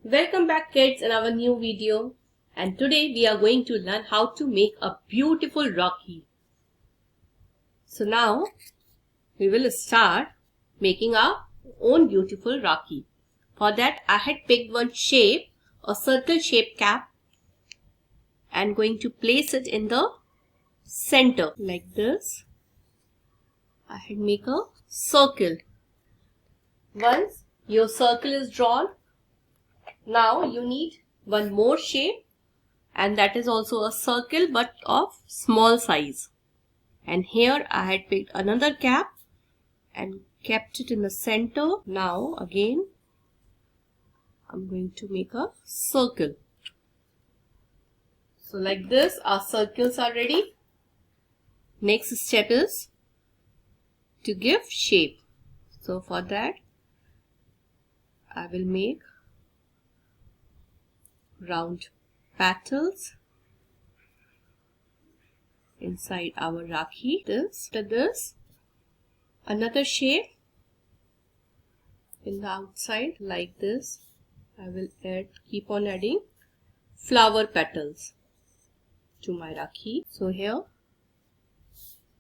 Welcome back kids in our new video, and today we are going to learn how to make a beautiful Rakhi. So now we will start making our own beautiful Rakhi. For that I had picked one shape, a circle shaped cap, and going to place it in the center like this. I had make a circle. Once your circle is drawn, now you need one more shape, and that is also a circle but of small size. And here I had picked another cap and kept it in the center. Now again I'm going to make a circle. So like this our circles are ready. Next step is to give shape. So for that I will make round petals inside our Rakhi. After this another shape in the outside like this. I will keep on adding flower petals to my Rakhi. So here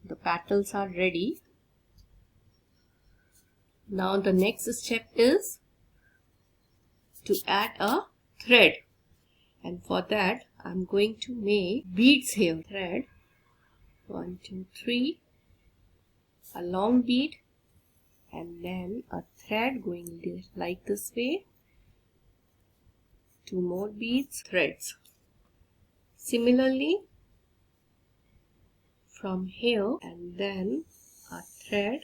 the petals are ready. Now the next step is to add a thread, and for that I'm going to make beads here. Thread 1, 2, 3, a long bead, and then a thread going like this way, 2 more beads, threads. Similarly from here, and then a thread,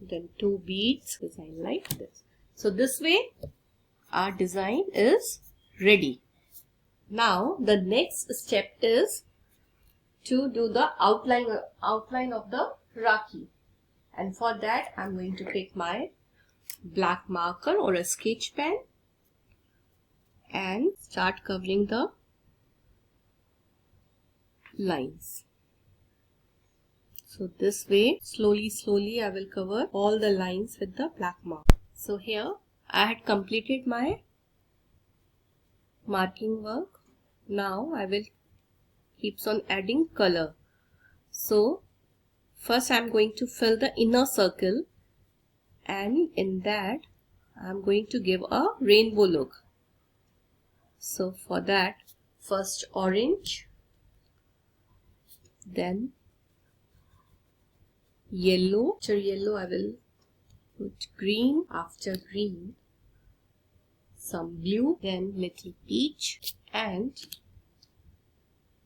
then 2 beads, design like this. So this way our design is ready. Now the next step is to do the outline of the Rakhi, and for that I'm going to pick my black marker or a sketch pen and start covering the lines. So this way slowly I will cover all the lines with the black marker. So here I had completed my marking work. Now I will keeps on adding color. So first I am going to fill the inner circle, and in that I am going to give a rainbow look. So for that first orange, then yellow. After yellow I will put green. After green some blue, then little peach, and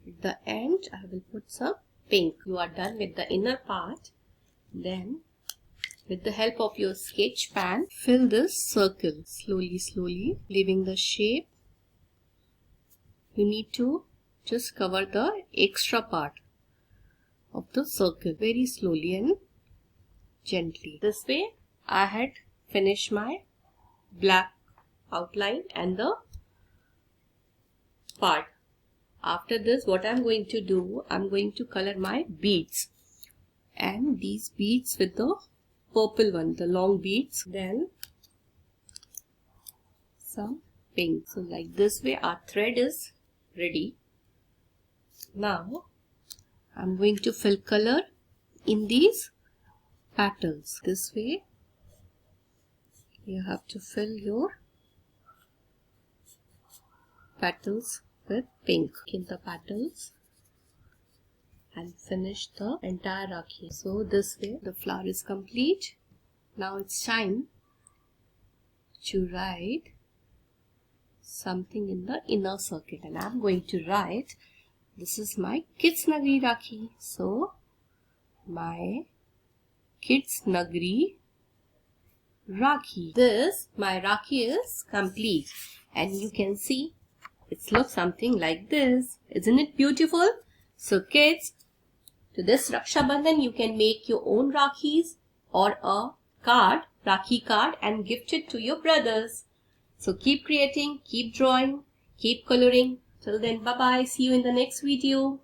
at the end I will put some pink. You are done with the inner part. Then with the help of your sketch pen fill this circle slowly leaving the shape. You need to just cover the extra part of the circle very slowly and gently. This way I had finished my black outline and the part. After this what I'm going to do, I'm going to color my beads, and these beads with the purple one, the long beads, then some pink. So like this way our thread is ready. Now I'm going to fill color in these petals. This way you have to fill your petals with pink in the petals and finish the entire Rakhi. So this way the flower is complete. Now it's time to write something in the inner circle, and I'm going to write, this is my KidsNagri Rakhi. So my KidsNagri Rakhi. This my Rakhi is complete, and you can see it looks something like this. Isn't it beautiful? So kids, to this Rakshabandhan you can make your own Rakhis or a card, Rakhi card, and gift it to your brothers. So keep creating, keep drawing, keep coloring. Till then, bye bye. See you in the next video.